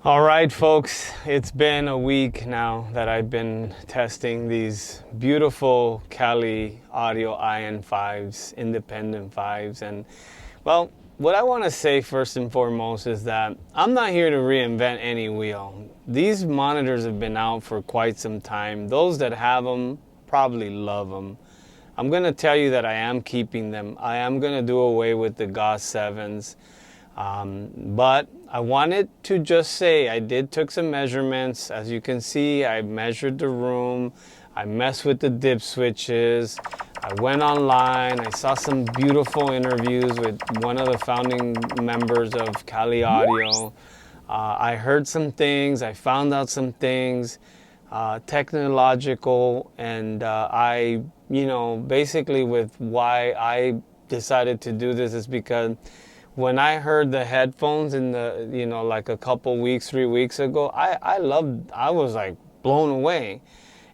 All right, folks, it's been a week now that I've been testing these beautiful kaliaudio IN5s, independent 5s. And, well, what I want to say first and foremost is that I'm not here to reinvent any wheel. These monitors have been out for quite some time. Those that have them probably love them. I'm going to tell you that I am keeping them. I am going to do away with the GOS 7s. But I wanted to just say I took some measurements. As you can see, I measured the room. I messed with the dip switches. I went online. I saw some beautiful interviews with one of the founding members of kaliaudio. I heard some things. I found out some things, technological, and basically with why I decided to do this is because when I heard the headphones in the, like a couple weeks, 3 weeks ago, I was like blown away.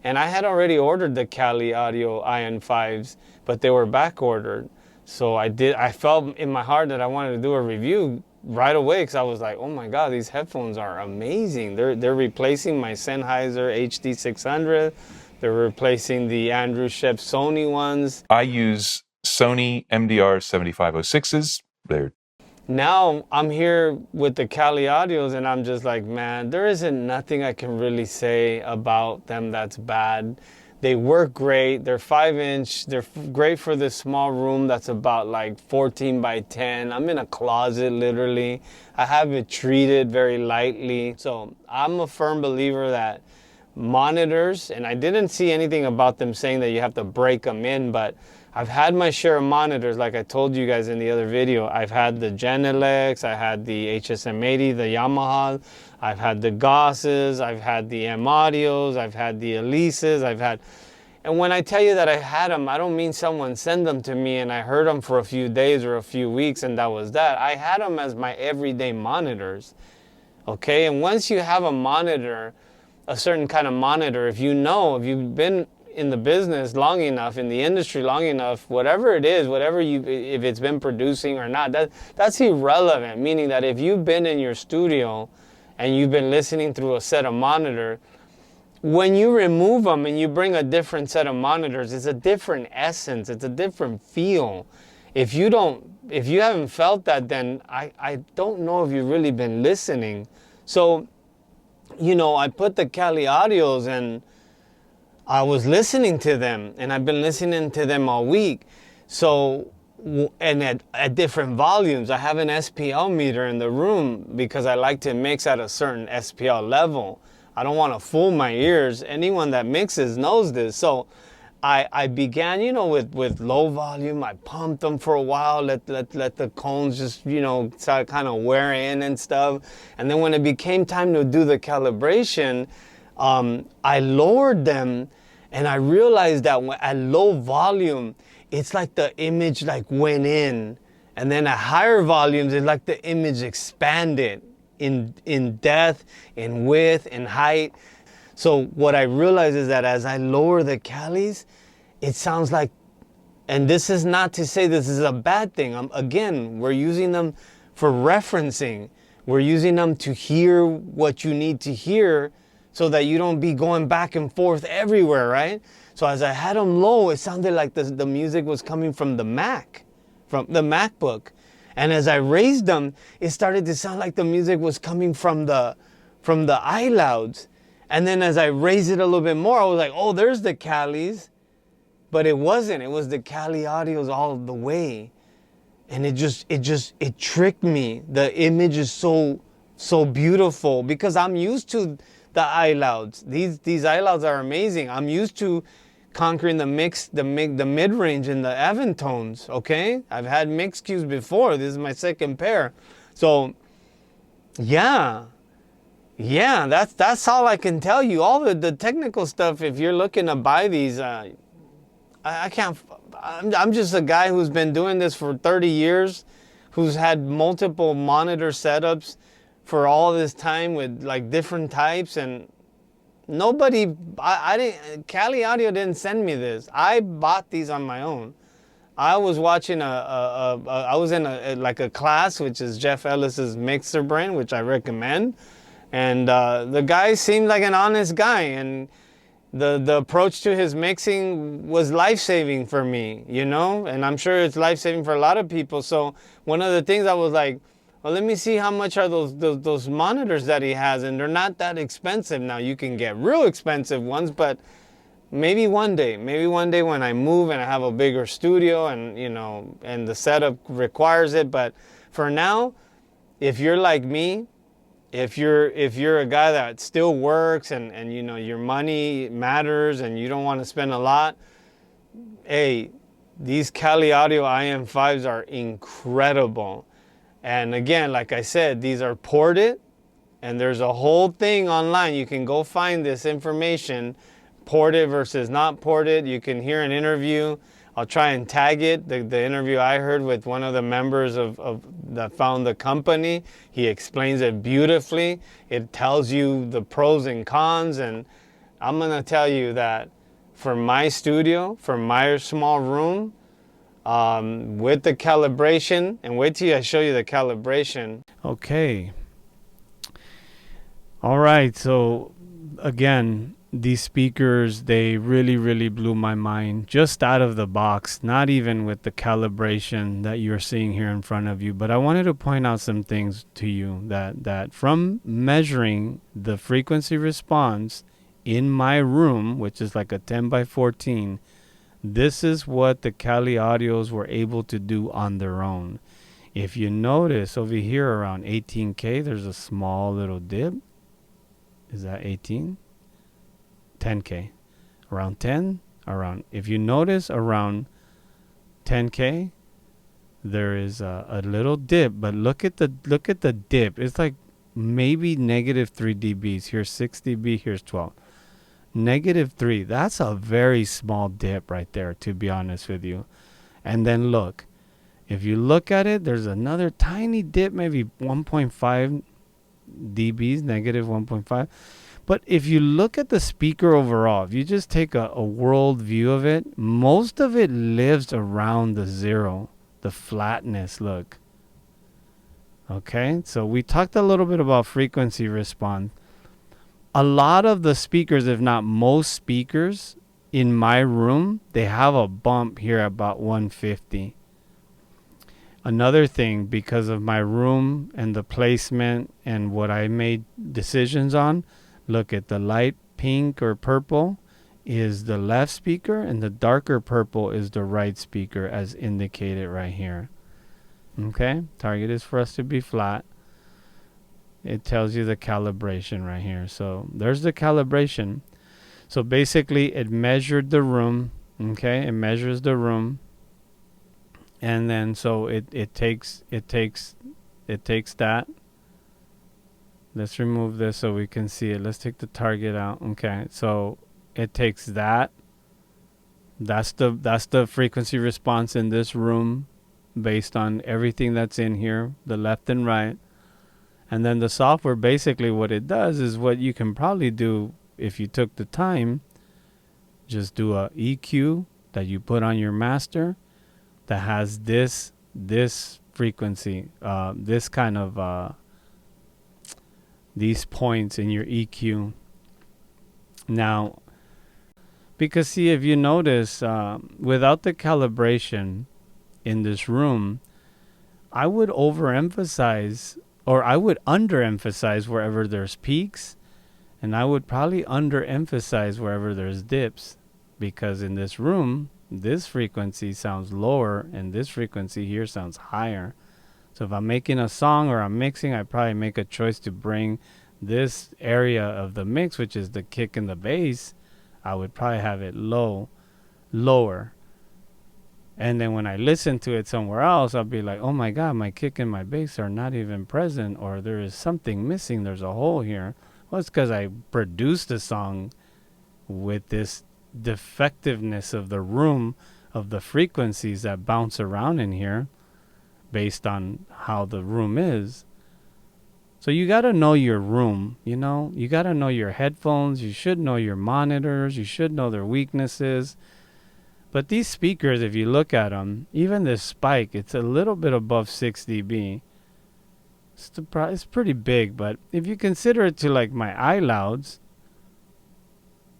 And I had already ordered the kaliaudio IN5s, but they were back ordered. So I felt in my heart that I wanted to do a review right away because I was like, oh my God, these headphones are amazing. They're replacing my Sennheiser HD600. They're replacing the Andrew Shep Sony ones. I use Sony MDR 7506s. Now I'm here with the kaliaudios and I'm just like, man, there isn't nothing I can really say about them that's bad. They work great. They're 5-inch. They're great for this small room that's about like 14 by 10. I'm in a closet literally. I have it treated very lightly. So I'm a firm believer that monitors, and I didn't see anything about them saying that you have to break them in, but I've had my share of monitors, like I told you guys in the other video. I've had the Genelecs, I had the HSM80, the Yamaha, I've had the GOSs, I've had the M-Audios, I've had the Elises, and when I tell you that I had them, I don't mean someone sent them to me and I heard them for a few days or a few weeks and that was that. I had them as my everyday monitors, okay? And once you have a monitor, a certain kind of monitor, if you've been in the business long enough, in the industry long enough, whatever it is, if it's been producing or not, that's irrelevant. Meaning that if you've been in your studio and you've been listening through a set of monitor, when you remove them and you bring a different set of monitors, it's a different essence, it's a different feel. If you haven't felt that, then I don't know if you've really been listening. So, I put the kaliaudios and I was listening to them, and I've been listening to them all week. So, and at different volumes. I have an SPL meter in the room because I like to mix at a certain SPL level. I don't want to fool my ears. Anyone that mixes knows this. So I began, with low volume. I pumped them for a while, let the cones just, start kind of wear in and stuff. And then when it became time to do the calibration, I lowered them, and I realized that at low volume, it's like the image went in, and then at higher volumes, it's like the image expanded in depth, in width, in height. So what I realized is that as I lower the calis, it sounds like, and this is not to say this is a bad thing. Again, we're using them for referencing. We're using them to hear what you need to hear so that you don't be going back and forth everywhere, right? So as I had them low, it sounded like the music was coming from the MacBook. And as I raised them, it started to sound like the music was coming from the iLouds. And then as I raised it a little bit more, I was like, oh, there's the Calis. But it wasn't. It was the kaliaudios all the way. And it tricked me. The image is so beautiful because I'm used to the iLouds. These iLouds are amazing. I'm used to conquering the mid-range and the Avantones, okay? I've had mix cues before. This is my second pair. So, yeah, that's all I can tell you. All the technical stuff, if you're looking to buy these, I can't, I'm just a guy who's been doing this for 30 years, who's had multiple monitor setups for all this time with different types, and kaliaudio didn't send me this. I bought these on my own. I was watching I was in a class, which is Jeff Ellis's Mixer Brain, which I recommend. And the guy seemed like an honest guy, and the approach to his mixing was life-saving for me, you know, and I'm sure it's life-saving for a lot of people. So one of the things I was like, well, let me see how much are those monitors that he has, and they're not that expensive. Now you can get real expensive ones, but maybe one day when I move and I have a bigger studio, and you know, and the setup requires it. But for now, if you're like me, if you're a guy that still works, and you know your money matters and you don't want to spend a lot, hey, these kaliaudio IM5s are incredible. And again, like I said, these are ported, and there's a whole thing online. You can go find this information, ported versus not ported. You can hear an interview. I'll try and tag it. The interview I heard with one of the members of that found the company. He explains it beautifully. It tells you the pros and cons. And I'm gonna tell you that for my studio, for my small room, with the calibration, and wait till I show you the calibration. Okay. All right. So again, these speakers, they really blew my mind just out of the box, not even with the calibration that you're seeing here in front of you. But I wanted to point out some things to you that from measuring the frequency response in my room, which is like a 10 by 14, this is what the kaliaudios were able to do on their own. If you notice over here around 18K, there's a small little dip. Is that 18? 10K. Around 10, if you notice around 10K, there is a little dip, but look at the dip. It's like maybe negative 3 dBs. Here's 6 dB, here's 12. Negative 3. That's a very small dip right there, to be honest with you. And then look. If you look at it, there's another tiny dip, maybe 1.5 dBs, negative 1.5. But if you look at the speaker overall, if you just take a world view of it, most of it lives around the zero, the flatness, look. Okay, so we talked a little bit about frequency response. A lot of the speakers, if not most speakers in my room, they have a bump here about 150. Another thing, because of my room and the placement and what I made decisions on, look at the light pink or purple is the left speaker, and the darker purple is the right speaker, as indicated right here. Okay, target is for us to be flat. It tells you the calibration right here. So there's the calibration. So basically it measured the room. Okay, it measures the room. And then so it takes that. Let's remove this so we can see it. Let's take the target out. Okay, so it takes that. That's the frequency response in this room based on everything that's in here, the left and right. And then the software, basically what it does is what you can probably do if you took the time. Just do a EQ that you put on your master that has this frequency, this kind of these points in your EQ. Now, because see, if you notice, without the calibration in this room, I would overemphasize, or I would underemphasize wherever there's peaks, and I would probably underemphasize wherever there's dips, because in this room, this frequency sounds lower and this frequency here sounds higher. So if I'm making a song or I'm mixing, I probably make a choice to bring this area of the mix, which is the kick and the bass, I would probably have it lower. And then when I listen to it somewhere else, I'll be like, oh my God, my kick and my bass are not even present, or there is something missing. There's a hole here. Well, it's because I produced the song with this defectiveness of the room, of the frequencies that bounce around in here based on how the room is. So you got to know your room, you know, you got to know your headphones. You should know your monitors. You should know their weaknesses. But these speakers, if you look at them, even this spike, it's a little bit above 6 dB. It's pretty big, but if you consider it to like my iLouds,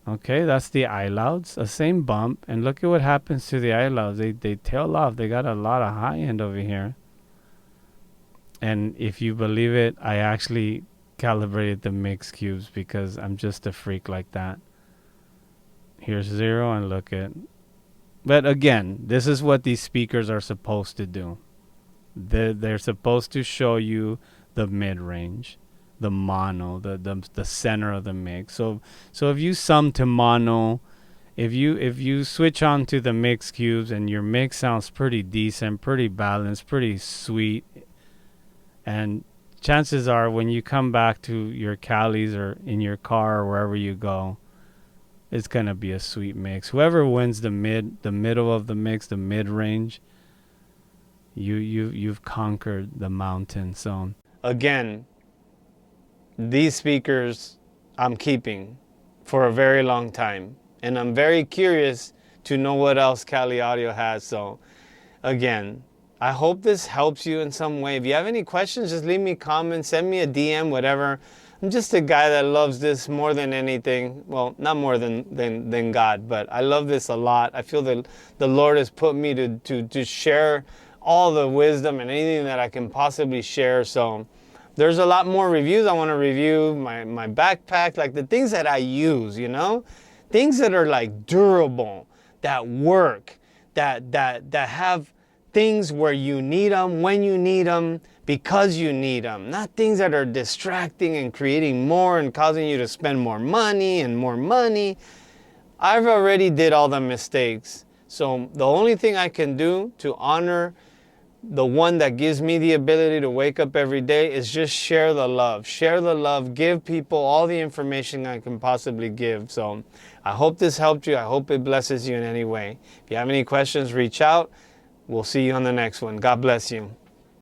okay, that's the iLouds, the same bump, and look at what happens to the iLouds. They tail off. They got a lot of high end over here. And if you believe it, I actually calibrated the mix cubes because I'm just a freak like that. Here's 0 and look at. But again, this is what these speakers are supposed to do. They're supposed to show you the mid range, the mono, the center of the mix. So if you sum to mono, if you switch on to the mix cubes and your mix sounds pretty decent, pretty balanced, pretty sweet, and chances are when you come back to your Calis or in your car or wherever you go, it's gonna be a sweet mix. Whoever wins the middle of the mix, the mid range, you've conquered the mountain. So again, these speakers I'm keeping for a very long time, and I'm very curious to know what else kaliaudio has. So again, I hope this helps you in some way. If you have any questions, just leave me a comment, send me a DM, whatever. I'm just a guy that loves this more than anything. Well, not more than God, but I love this a lot. I feel that the Lord has put me to share all the wisdom and anything that I can possibly share. So there's a lot more reviews. I want to review my backpack, like the things that I use, you know? Things that are like durable, that work, that have things where you need them, when you need them, because you need them. Not things that are distracting and creating more and causing you to spend more money and more money. I've already did all the mistakes. So the only thing I can do to honor the one that gives me the ability to wake up every day is just share the love. Share the love. Give people all the information I can possibly give. So I hope this helped you. I hope it blesses you in any way. If you have any questions, reach out. We'll see you on the next one. God bless you.